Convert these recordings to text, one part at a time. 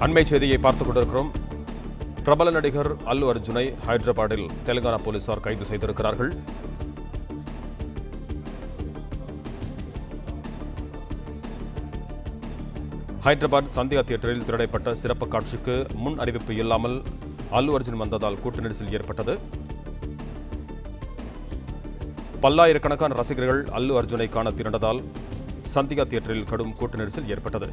அண்மை செய்தியை பார்த்துக் கொண்டிருக்கிறோம். பிரபல நடிகர் அல்லு அர்ஜுனை ஹைதராபாத்தில் தெலுங்கானா போலீசார் கைது செய்திருக்கிறார்கள். ஹைதராபாத் சந்தியா தியேட்டரில் திரையிடப்பட்ட சிறப்பு காட்சிக்கு முன் அறிவிப்பு இல்லாமல் அல்லு அர்ஜுன் வந்ததால் கூட்ட நெரிசல் ஏற்பட்டது. பல்லாயிரக்கணக்கான ரசிகர்கள் அல்லு அர்ஜுனை காண திரண்டதால் சந்தியா தியேட்டரில் கடும் கூட்ட நெரிசல் ஏற்பட்டது.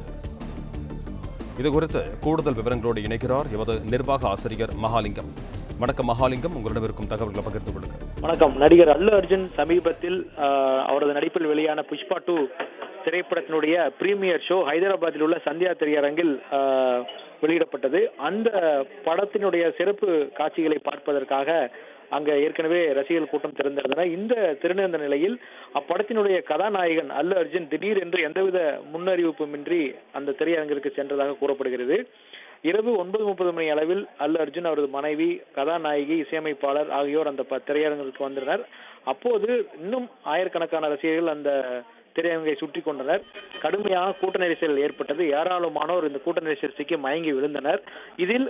இதுகுறித்து கூடுதல் விவரங்களோடு இணைக்கிறார் எமது நிர்வாக ஆசிரியர் மகாலிங்கம். வணக்கம் மகாலிங்கம், உங்களிடம் இருக்கும் தகவல்களை பகிர்ந்து கொள்ளுங்கள். வணக்கம். நடிகர் அல்லு அர்ஜுன் சமீபத்தில் அவரது நடிப்பில் வெளியான புஷ்பா 2 திரைப்படத்தினுடைய பிரீமியர் ஷோ ஹைதராபாத்தில் உள்ள சந்தியா திரையரங்கில் வெளியிடப்பட்டது. அந்த படத்தினுடைய சிறப்பு காட்சிகளை பார்ப்பதற்காக அங்க ஏற்கனவே ரசிகர்கள் கூட்டம் திறந்திருந்தன. இந்த திறனிருந்த நிலையில் அப்படத்தினுடைய கதாநாயகன் அல்லு அர்ஜுன் திடீரென்று எந்தவித முன்னறிவிப்புமின்றி அந்த திரையரங்கிற்கு சென்றதாக கூறப்படுகிறது. இரவு 9:30 மணி அளவில் அல்லு அர்ஜுன், அவரது மனைவி, கதாநாயகி, இசையமைப்பாளர் ஆகியோர் அந்த திரையரங்கிற்கு வந்தனர். அப்போது இன்னும் ஆயிரக்கணக்கான ரசிகர்கள் அந்த திரையரங்கை சுற்றி கொண்டனர். கடுமையாக கூட்ட நெரிசல் ஏற்பட்டது. ஏராளமானோர் இந்த கூட்ட நெரிசல் சிக்கி மயங்கி விழுந்தனர். இதில்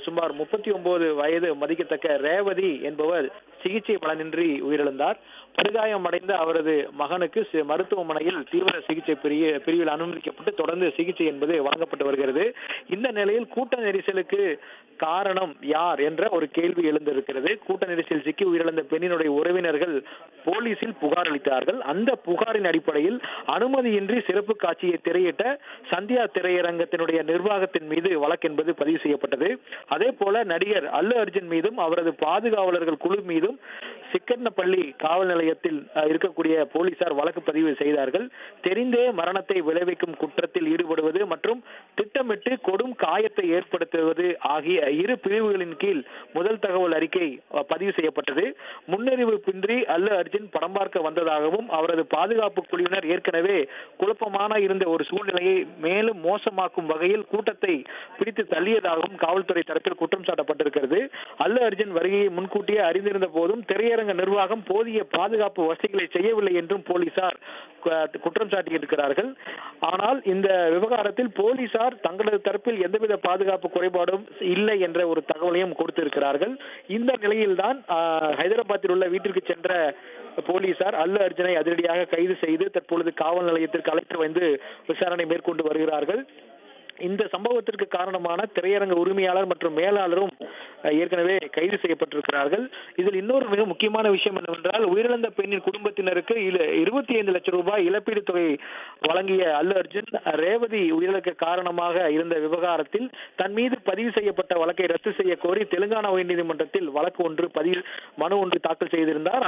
சுமார் 39 வயது மதிக்கத்தக்க ரேவதி என்பவர் சிகிச்சை பலனின்றி உயிரிழந்தார். படுகாயமடைந்த அவரது மகனுக்கு மருத்துவமனையில் தீவிர சிகிச்சை பிரிவில் அனுமதிக்கப்பட்டு தொடர்ந்து சிகிச்சை என்பது வழங்கப்பட்டு வருகிறது. இந்த நிலையில் கூட்ட நெரிசலுக்கு காரணம் யார் என்ற ஒரு கேள்வி எழுந்திருக்கிறது. கூட்ட நெரிசல் சிக்கி உயிரிழந்த பெண்ணினுடைய உறவினர்கள் போலீசில் புகார் அளித்தார்கள். அந்த புகாரின் அடிப்படையில் அனுமதியின்றி சிறப்பு காட்சியை திரையிட்ட சந்தியா திரையரங்கத்தினுடைய நிர்வாகத்தின் மீது வழக்கு என்பது பதிவு செய்யப்பட்டது. அதே போல நடிகர் அல்லு அர்ஜுன் மீதும் அவரது பாதுகாவலர்கள் குழு மீதும் சிக்கன்னப்பள்ளி காவல் நிலையத்தில் இருக்கக்கூடிய போலீசார் வழக்கு பதிவு செய்தார்கள். தெரிந்தே மரணத்தை விளைவிக்கும் குற்றத்தில் ஈடுபடுவது மற்றும் திட்டமிட்டு கொடும் காயத்தை ஏற்படுத்துவது ஆகிய இரு பிரிவுகளின் கீழ் முதல் தகவல் அறிக்கை பதிவு செய்யப்பட்டது. முன்னறிவிப்பின்றி அல்லு அர்ஜுன் படம் பார்க்க வந்ததாகவும் அவரது பாதுகாப்பு குழுவினர் ஏற்கனவே குழப்பமான இருந்த ஒரு சூழ்நிலையை மேலும் மோசமாக்கும் வகையில் கூட்டத்தை பிடித்து தள்ளியதாகவும் காவல்துறை தரப்பில் குற்றம் சாட்டப்பட்டிருக்கிறது. அல்லு அர்ஜுன் வருகையை முன்கூட்டியே அறிந்திருந்த போதும் திரையரங்க நிர்வாகம் போதிய பாதுகாப்பு வசதிகளை செய்யவில்லை என்றும் போலீசார் குற்றம் சாட்டியிருக்கிறார்கள். ஆனால் இந்த விவகாரத்தில் போலீசார் தங்களது தரப்பில் எந்தவித பாதுகாப்பு குறைபாடும் இல்லை என்ற ஒரு தகவலையும் கொடுத்திருக்கிறார்கள். இந்த நிலையில்தான் ஹைதராபாத்தில் உள்ள வீட்டிற்கு சென்ற போலீசார் அல்லு அர்ஜுனை அதிரடியாக கைது செய்து தற்பொழுது காவல் நிலையத்திற்கு அழைத்து வந்து விசாரணை மேற்கொண்டு வருகிறார்கள். இந்த சம்பவத்திற்கு காரணமான திரையரங்க உரிமையாளர் மற்றும் மேலாளரும் ஏற்கனவே கைது செய்யப்பட்டிருக்கிறார்கள். இதில் இன்னொரு மிக முக்கியமான விஷயம் என்னவென்றால், உயிரிழந்த பெண்ணின் குடும்பத்தினருக்கு 25 லட்சம் ரூபாய் இழப்பீடு தொகை வழங்கிய அல்லு அர்ஜுன் ரேவதி உயிரிழக்க காரணமாக இருந்த விவகாரத்தில் தன் மீது பதிவு செய்யப்பட்ட வழக்கை ரத்து செய்ய கோரி தெலுங்கானா உயர்நீதிமன்றத்தில் மனு ஒன்று தாக்கல் செய்திருந்தார்.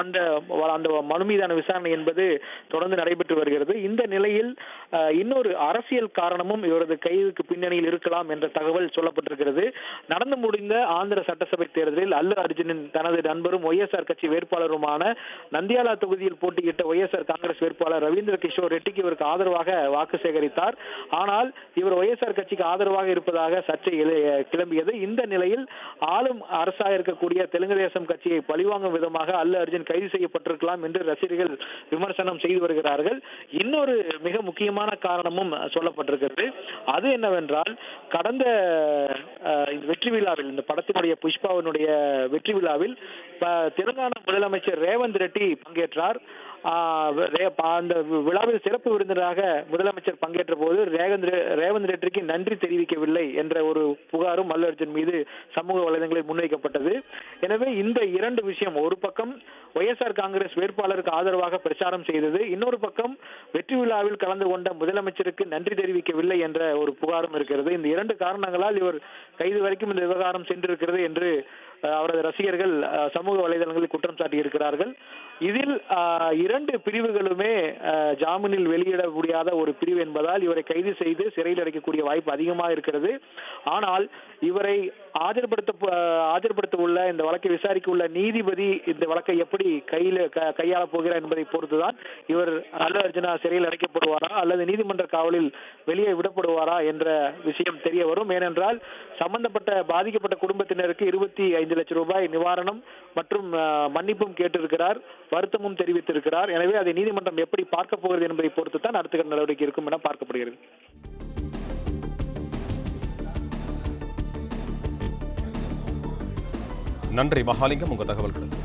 அந்த மனு மீதான விசாரணை என்பது தொடர்ந்து நடைபெற்று வருகிறது. இந்த நிலையில் இன்னொரு அரசியல் காரணமும் இவரது கைதுக்கு பின்னணியில் இருக்கலாம் என்ற தகவல் சொல்லப்பட்டிருக்கிறது. நடந்து முடிந்த ஆந்திர சட்டசபை தேர்தலில் அல்லு அர்ஜுனின் தனது நண்பரும் ஒய்எஸ்ஆர் கட்சி வேட்பாளருமான நந்தியாலா தொகுதியில் போட்டியிட்ட ஒய்எஸ்ஆர் காங்கிரஸ் வேட்பாளர் ரவீந்திர கிஷோர் ரெட்டிக்கு இவருக்கு ஆதரவாக வாக்கு சேகரித்தார். ஆனால் இவர் ஒய்எஸ்ஆர் கட்சிக்கு ஆதரவாக இருப்பதாக சர்ச்சை கிளம்பியது. இந்த நிலையில் ஆளும் அரசாக இருக்கக்கூடிய தெலுங்கு தேசம் கட்சியை பழிவாங்கும் விதமாக அல்லு அர்ஜுன் கைது செய்யப்பட்டிருக்கலாம் என்று ரசிகர்கள் விமர்சனம் செய்து வருகிறார்கள். இன்னொரு மிக முக்கியமான காரணமும் சொல்லப்பட்டிருக்கிறது. அது என்னவென்றால், கடந்த வெற்றி விழாவில், இந்த படத்தினுடைய புஷ்பாவினுடைய வெற்றி விழாவில் தெலுங்கானா முதலமைச்சர் ரேவந்த் ரெட்டி பங்கேற்றார். அந்த விழாவில் சிறப்பு விருந்தினராக முதலமைச்சர் பங்கேற்ற போது ரேவந்த் ரெட்டிக்கு நன்றி தெரிவிக்கவில்லை என்ற ஒரு புகாரும் அல்லு அர்ஜுன் மீது சமூக வலைதளங்களில் முன்வைக்கப்பட்டது. எனவே இந்த இரண்டு விஷயம், ஒரு பக்கம் ஒய்எஸ்ஆர் காங்கிரஸ் வேட்பாளருக்கு ஆதரவாக பிரச்சாரம் செய்தது, இன்னொரு பக்கம் வெற்றி விழாவில் கலந்து கொண்ட முதலமைச்சருக்கு நன்றி தெரிவிக்கவில்லை என்ற ஒரு புகாரும் இருக்கிறது. இந்த இரண்டு காரணங்களால் இவர் கைது வரைக்கும் இந்த விவகாரம் சென்றிருக்கிறது என்று அவரது ரசிகர்கள் சமூக வலைதளங்களில் குற்றம் சாட்டியிருக்கிறார்கள். இதில் இரண்டு பிரிவுகளுமே ஜாமீனில் வெளியிட முடியாத ஒரு பிரிவு என்பதால் இவரை கைது செய்து சிறையில் அடைக்கக்கூடிய வாய்ப்பு அதிகமாக இருக்கிறது. ஆனால் இவரை ஆஜர்படுத்த உள்ள, இந்த வழக்கை விசாரிக்க உள்ள நீதிபதி இந்த வழக்கை எப்படி கையாள போகிறார் என்பதை பொறுத்துதான் இவர் அல்லு அர்ஜுனா சிறையில் அடைக்கப்படுவாரா அல்லது நீதிமன்ற காவலில் வெளியே விடப்படுவாரா என்ற விஷயம் தெரிய வரும். ஏனென்றால் பாதிக்கப்பட்ட குடும்பத்தினருக்கு 25 லட்சம் ரூபாய் நிவாரணம் மற்றும் மன்னிப்பும் கேட்டிருக்கிறார், வருத்தமும் தெரிவித்திருக்கிறார். எனவே அதை நீதிமன்றம் எப்படி பார்க்க போகிறது என்பதை பொறுத்து தான் அடுத்த நடவடிக்கை இருக்கும் என பார்க்கப்படுகிறது. நன்றி மகாலிங்கம், உங்க தகவல்களுக்கு.